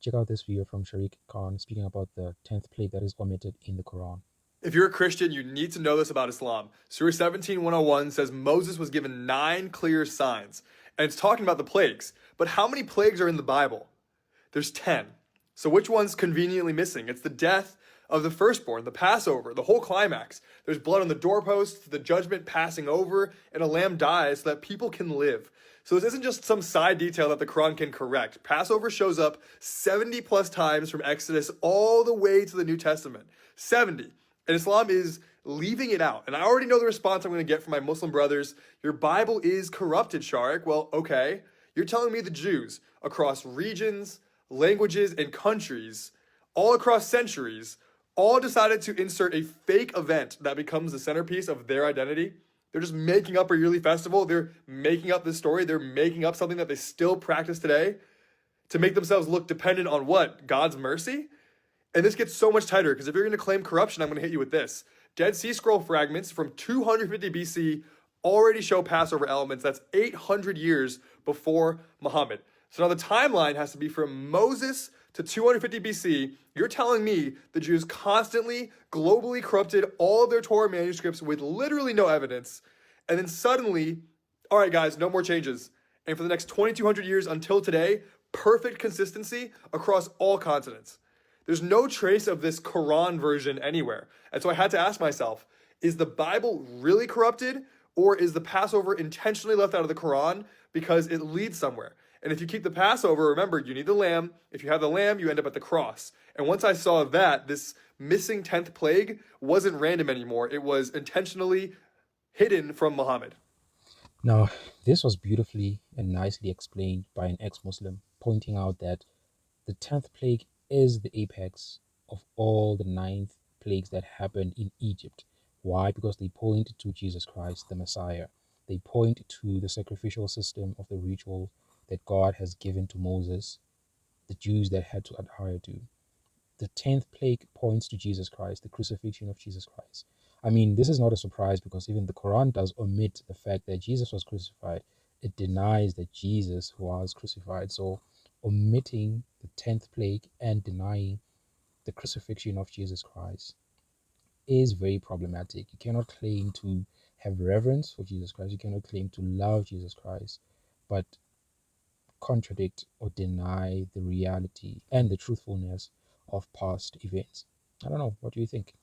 Check out this video from Sharik Khan speaking about the 10th plague that is omitted in the Quran. If you're a Christian, you need to know this about Islam. Surah 17:101 says Moses was given 9 clear signs, and it's talking about the plagues. But how many plagues are in the Bible? There's 10. So which one's conveniently missing? It's the death of the firstborn, the Passover, the whole climax. There's blood on the doorposts, the judgment passing over, and a lamb dies so that people can live. So this isn't just some side detail that the Quran can correct. Passover shows up 70 plus times from Exodus all the way to the New Testament. 70. And Islam is leaving it out. And I already know the response I'm going to get from my Muslim brothers. Your Bible is corrupted, Sharik. Well, okay. You're telling me the Jews across regions, languages, and countries, all across centuries, all decided to insert a fake event that becomes the centerpiece of their identity? They're just making up a yearly festival. They're making up this story. They're making up something that they still practice today to make themselves look dependent on what? God's mercy? And this gets so much tighter because if you're going to claim corruption, I'm going to hit you with this. Dead Sea Scroll fragments from 250 BC already show Passover elements. That's 800 years before Muhammad. So now the timeline has to be from Moses to 250 BC. You're telling me the Jews constantly, globally corrupted all of their Torah manuscripts with literally no evidence. And then suddenly, all right, guys, no more changes. And for the next 2,200 years until today, perfect consistency across all continents. There's no trace of this Quran version anywhere. And so I had to ask myself, is the Bible really corrupted, or is the Passover intentionally left out of the Quran because it leads somewhere? And if you keep the Passover, remember, you need the lamb. If you have the lamb, you end up at the cross. And once I saw that, this missing 10th plague wasn't random anymore. It was intentionally hidden from Muhammad. Now, this was beautifully and nicely explained by an ex-Muslim, pointing out that the 10th plague is the apex of all the 9th plagues that happened in Egypt. Why? Because they point to Jesus Christ, the Messiah. They point to the sacrificial system of the ritual that God has given to Moses, the Jews that had to adhere to. The 10th plague points to Jesus Christ, the crucifixion of Jesus Christ. I mean, this is not a surprise because even the Quran does omit the fact that Jesus was crucified. It denies that Jesus was crucified. So omitting the 10th plague and denying the crucifixion of Jesus Christ is very problematic. You cannot claim to have reverence for Jesus Christ. You cannot claim to love Jesus Christ, but contradict or deny the reality and the truthfulness of past events. I don't know. What do you think?